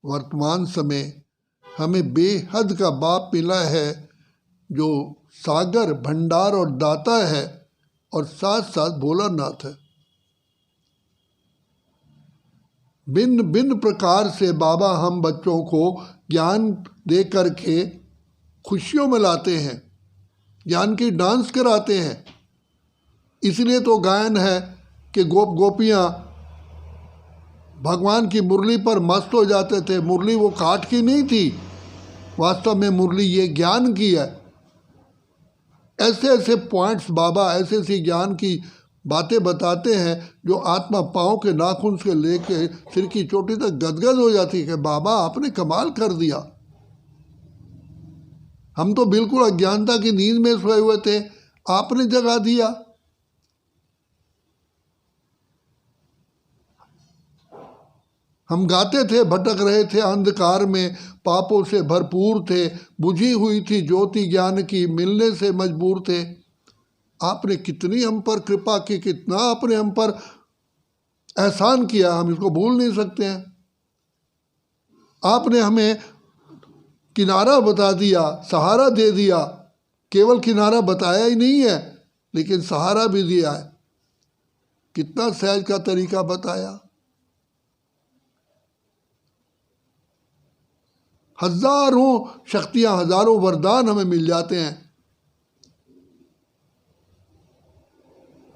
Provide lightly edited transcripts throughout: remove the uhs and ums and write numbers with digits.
वर्तमान समय हमें बेहद का बाप मिला है, जो सागर, भंडार और दाता है, और साथ साथ भोलानाथ है। भिन्न भिन्न प्रकार से बाबा हम बच्चों को ज्ञान दे करके खुशियों में लाते हैं, ज्ञान की डांस कराते हैं। इसलिए तो गायन है कि गोप गोपियाँ भगवान की मुरली पर मस्त हो जाते थे। मुरली वो काठ की नहीं थी, वास्तव में मुरली ये ज्ञान की है। ऐसे ऐसे पॉइंट्स बाबा ऐसे ऐसी ज्ञान की बातें बताते हैं जो आत्मा पाँव के नाखून से लेके सिर की चोटी तक गदगद हो जाती है कि बाबा आपने कमाल कर दिया। हम तो बिल्कुल अज्ञानता की नींद में सोए हुए थे, आपने जगा दिया। हम गाते थे, भटक रहे थे अंधकार में, पापों से भरपूर थे, बुझी हुई थी ज्योति ज्ञान की, मिलने से मजबूर थे। आपने कितनी हम पर कृपा की, कितना आपने हम पर एहसान किया, हम इसको भूल नहीं सकते हैं। आपने हमें किनारा बता दिया, सहारा दे दिया। केवल किनारा बताया ही नहीं है, लेकिन सहारा भी दिया है। कितना सहज का तरीका बताया। हजारों शक्तियां, हजारों वरदान हमें मिल जाते हैं।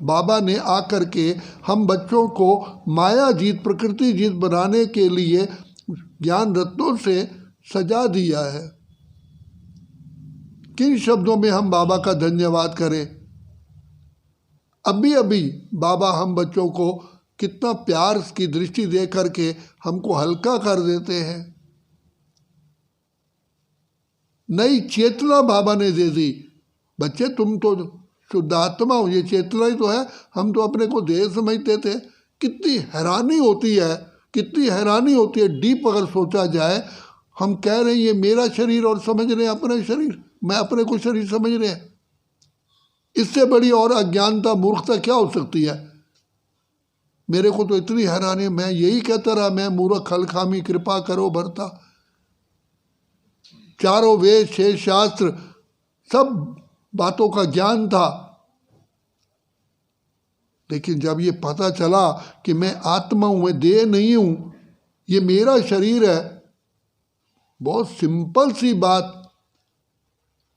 बाबा ने आकर के हम बच्चों को माया जीत, प्रकृति जीत बनाने के लिए ज्ञान रत्नों से सजा दिया है। किन शब्दों में हम बाबा का धन्यवाद करें। अभी अभी बाबा हम बच्चों को कितना प्यार की दृष्टि दे करके हमको हल्का कर देते हैं। नई चेतना बाबा ने दे दी। बच्चे तुम तो शुद्धात्मा हो, ये चेतना ही तो है। हम तो अपने को देह समझते थे। कितनी हैरानी होती है, कितनी हैरानी होती है। डीप अगर सोचा जाए, हम कह रहे हैं ये मेरा शरीर और समझ रहे हैं अपना शरीर, मैं अपने को शरीर समझ रहे हैं। इससे बड़ी और अज्ञानता, मूर्खता क्या हो सकती है। मेरे को तो इतनी हैरानी है, मैं यही कहता रहा, मैं मूर्ख हलखामी कृपा करो भरता। चारों वेद, 6 शास्त्र, सब बातों का ज्ञान था। लेकिन जब ये पता चला कि मैं आत्मा हूं, मैं देह नहीं हूं, ये मेरा शरीर है, बहुत सिंपल सी बात।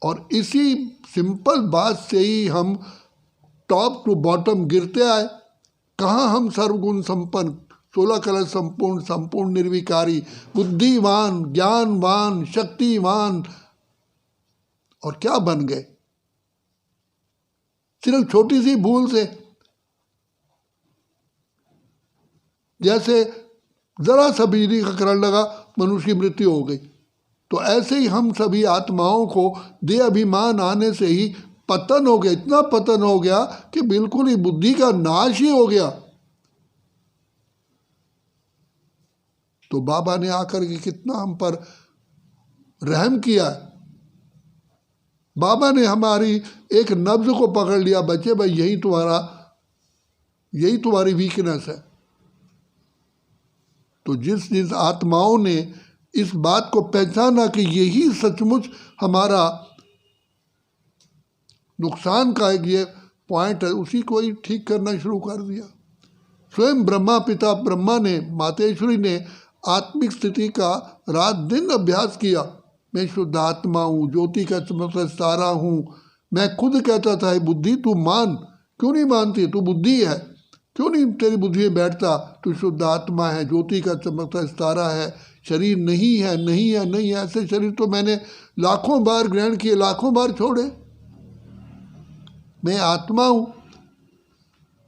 और इसी सिंपल बात से ही हम टॉप टू बॉटम गिरते आए। कहाँ हम सर्वगुण संपन्न, 16 कलश संपूर्ण, संपूर्ण निर्विकारी, बुद्धिमान, ज्ञानवान, शक्तिवान, और क्या बन गए सिर्फ छोटी सी भूल से। जैसे जरा सा बिजली का करंट लगा, मनुष्य की मृत्यु हो गई। तो ऐसे ही हम सभी आत्माओं को देह अभिमान आने से ही पतन हो गया। इतना पतन हो गया कि बिल्कुल ही बुद्धि का नाश ही हो गया। तो बाबा ने आकर के कितना हम पर रहम किया। बाबा ने हमारी एक नब्ज को पकड़ लिया, बच्चे भाई यही तुम्हारी वीकनेस है। तो जिस जिस आत्माओं ने इस बात को पहचाना कि यही सचमुच हमारा नुकसान का एक ये पॉइंट है, उसी को ही ठीक करना शुरू कर दिया। स्वयं ब्रह्मा पिता ब्रह्मा ने, मातेश्वरी ने आत्मिक स्थिति का रात दिन अभ्यास किया। मैं शुद्ध आत्मा हूँ, ज्योति का चमकता तारा हूँ। मैं खुद कहता था, बुद्धि तू मान, क्यों नहीं मानती, तू बुद्धि है, क्यों नहीं तेरी बुद्धि में बैठता, तू शुद्ध आत्मा है, ज्योति का चमकता तारा है, शरीर नहीं है, नहीं है, नहीं है। ऐसे शरीर तो मैंने लाखों बार ग्रहण किए, लाखों बार छोड़े। मैं आत्मा हूँ।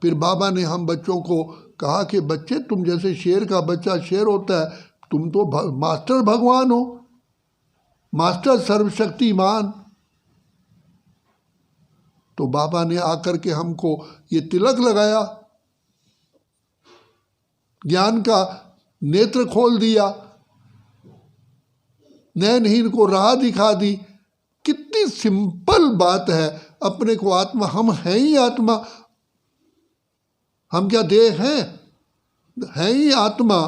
फिर बाबा ने हम बच्चों को कहा कि बच्चे तुम जैसे शेर का बच्चा शेर होता है, तुम तो मास्टर भगवान हो, मास्टर सर्वशक्तिमान। तो बाबा ने आकर के हमको ये तिलक लगाया, ज्ञान का नेत्र खोल दिया, नयनहीन को राह दिखा दी। कितनी सिंपल बात है। अपने को आत्मा, हम हैं ही आत्मा। हम क्या देह हैं? है ही आत्मा।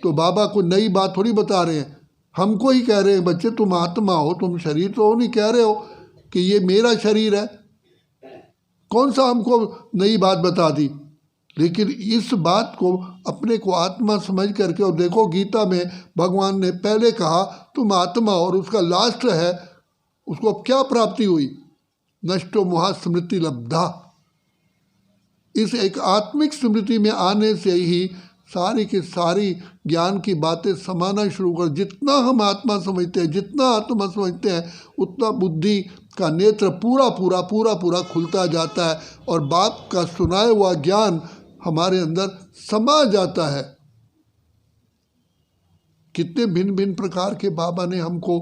तो बाबा को नई बात थोड़ी बता रहे हैं, हमको ही कह रहे हैं बच्चे तुम आत्मा हो, तुम शरीर तो हो नहीं, कह रहे हो कि ये मेरा शरीर है। कौन सा हमको नई बात बता दी। लेकिन इस बात को अपने को आत्मा समझ करके, और देखो गीता में भगवान ने पहले कहा तुम आत्मा, और उसका लास्ट है उसको अब क्या प्राप्ति हुई, नष्टो मोहा स्मृति लब्धा। इस एक आत्मिक स्मृति में आने से ही सारी की सारी ज्ञान की बातें समाना शुरू कर। जितना हम आत्मा समझते हैं, जितना आत्मा समझते हैं, उतना बुद्धि का नेत्र पूरा पूरा पूरा पूरा खुलता जाता है और बाप का सुनाया हुआ ज्ञान हमारे अंदर समा जाता है। कितने भिन्न भिन्न प्रकार के बाबा ने हमको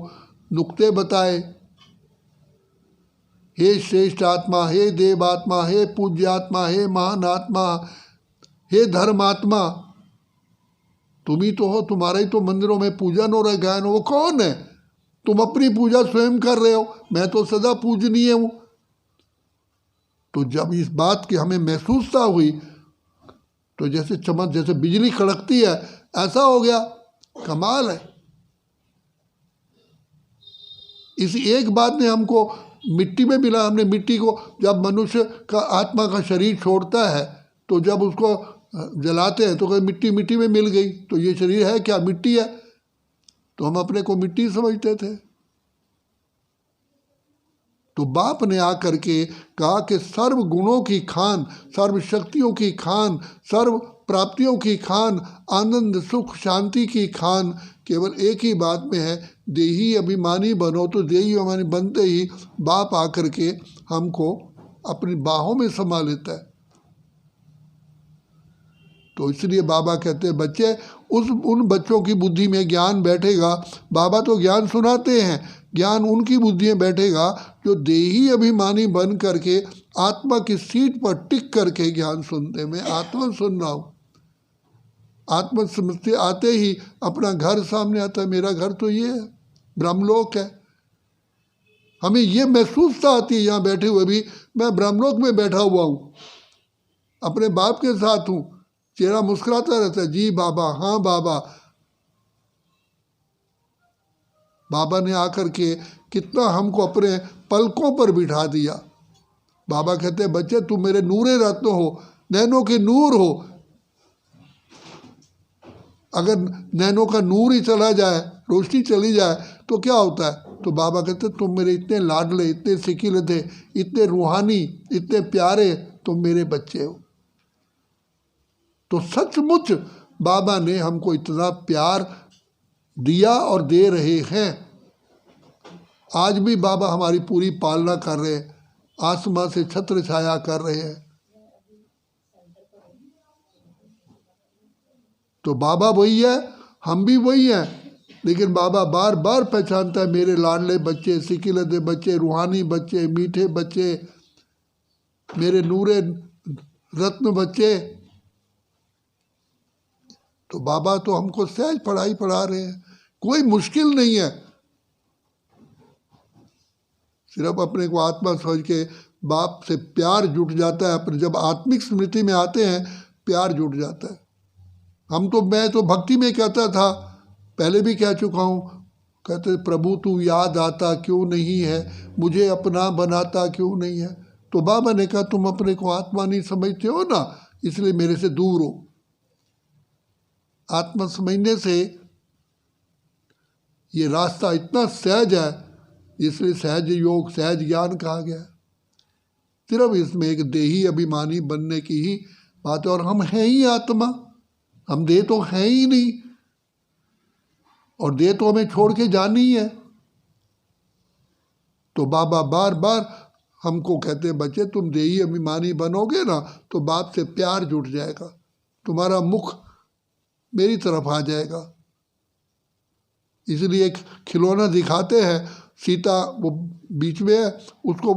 नुक्ते बताए। हे श्रेष्ठ आत्मा, हे देवात्मा, हे पूज्यात्मा, हे महान आत्मा, हे धर्मात्मा, तुम ही तो हो, तुम्हारा ही तो मंदिरों में पूजन हो रहा है, गायन। वो कौन है? तुम अपनी पूजा स्वयं कर रहे हो, मैं तो सदा पूजनीय हूँ। तो जब इस बात की हमें महसूसता हुई तो जैसे चमक, जैसे बिजली कड़कती है, ऐसा हो गया। कमाल है। इस एक बात ने हमको मिट्टी में मिला। हमने मिट्टी को, जब मनुष्य का आत्मा का शरीर छोड़ता है तो जब उसको जलाते हैं तो कहीं मिट्टी मिट्टी में मिल गई, तो ये शरीर है क्या? मिट्टी है। तो हम अपने को मिट्टी समझते थे। तो बाप ने आकर के कहा कि सर्व गुणों की खान, सर्व शक्तियों की खान, सर्व प्राप्तियों की खान, आनंद सुख शांति की खान केवल एक ही बात में है, देही अभिमानी बनो। तो देही अभिमानी बनते ही बाप आकर के हमको अपनी बाहों में समा लेता है। तो इसलिए बाबा कहते हैं बच्चे, उन बच्चों की बुद्धि में ज्ञान बैठेगा। बाबा तो ज्ञान सुनाते हैं, ज्ञान उनकी बुद्धि में बैठेगा जो देही अभिमानी बन करके आत्मा की सीट पर टिक करके ज्ञान सुनते हैं। मैं आत्मा सुन रहा हूँ। आत्मा समझते आते ही अपना घर सामने आता है। मेरा घर तो ये है, ब्रह्मलोक है। हमें ये महसूसता आती है यहाँ बैठे हुए भी, मैं ब्रह्मलोक में बैठा हुआ हूँ, अपने बाप के साथ हूँ। चेहरा मुस्कुराता रहता है, जी बाबा, हाँ बाबा। बाबा ने आकर के कितना हमको अपने पलकों पर बिठा दिया। बाबा कहते हैं बच्चे तुम मेरे नूरे रत्न हो, नैनों के नूर हो। अगर नैनों का नूर ही चला जाए, रोशनी चली जाए तो क्या होता है? तो बाबा कहते तुम मेरे इतने लाडले, इतने सिकिले थे, इतने रूहानी, इतने प्यारे, तुम मेरे बच्चे हो। तो सचमुच बाबा ने हमको इतना प्यार दिया और दे रहे हैं। आज भी बाबा हमारी पूरी पालना कर रहे हैं, आसमां से छत्र छाया कर रहे हैं। तो बाबा वही है, हम भी वही हैं। लेकिन बाबा बार बार पहचानता है मेरे लाडले बच्चे, सिकिलते बच्चे, रूहानी बच्चे, मीठे बच्चे, मेरे नूरे रत्न बच्चे। तो बाबा तो हमको सहज पढ़ाई पढ़ा रहे हैं, कोई मुश्किल नहीं है। सिर्फ अपने को आत्मा समझ के बाप से प्यार जुट जाता है। अपने जब आत्मिक स्मृति में आते हैं प्यार जुट जाता है। मैं तो भक्ति में कहता था, पहले भी कह चुका हूँ, कहते प्रभु तू याद आता क्यों नहीं है, मुझे अपना बनाता क्यों नहीं है। तो बाबा ने कहा तुम अपने को आत्मा नहीं समझते हो ना, इसलिए मेरे से दूर हो। आत्मा समझने से ये रास्ता इतना सहज है, इसलिए सहज योग, सहज ज्ञान कहा गया। सिर्फ इसमें एक देही अभिमानी बनने की ही बात है। और हम हैं ही आत्मा, हम देह तो हैं ही नहीं, और देह तो हमें छोड़ के जानी ही है। तो बाबा बार बार हमको कहते हैं बच्चे तुम देही अभिमानी बनोगे ना तो बाप से प्यार जुट जाएगा, तुम्हारा मुख मेरी तरफ आ जाएगा। इसलिए एक खिलौना दिखाते हैं, सीता वो बीच में है, उसको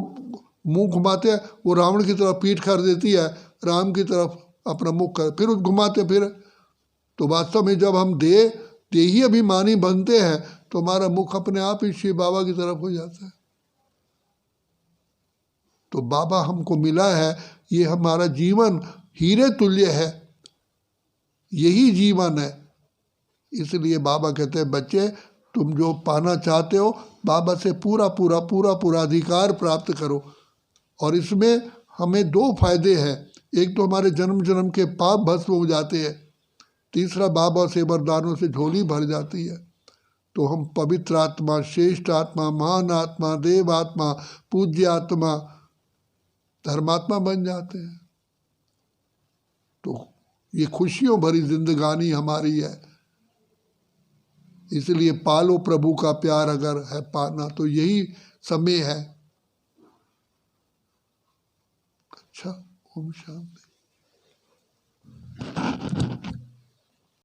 मुंह घुमाते हैं, वो रावण की तरफ पीठ कर देती है, राम की तरफ अपना मुख कर, फिर घुमाते फिर। तो वास्तव में जब हम देही अभिमानी बनते हैं तो हमारा मुख अपने आप ही शिव बाबा की तरफ हो जाता है। तो बाबा हमको मिला है, ये हमारा जीवन हीरे तुल्य है, यही जीवन है। इसलिए बाबा कहते हैं बच्चे तुम जो पाना चाहते हो बाबा से पूरा पूरा पूरा पूरा अधिकार प्राप्त करो। और इसमें हमें दो फायदे हैं, एक तो हमारे जन्म जन्म के पाप भस्म हो जाते हैं, तीसरा बाबा से वरदानों से झोली भर जाती है। तो हम पवित्र आत्मा, श्रेष्ठ आत्मा, महान आत्मा, देव आत्मा, पूज्य आत्मा, धर्मात्मा बन जाते हैं। तो ये खुशियों भरी जिंदगानी हमारी है। इसलिए पालो प्रभु का प्यार, अगर है पाना तो यही समय है। अच्छा, ओम शांति।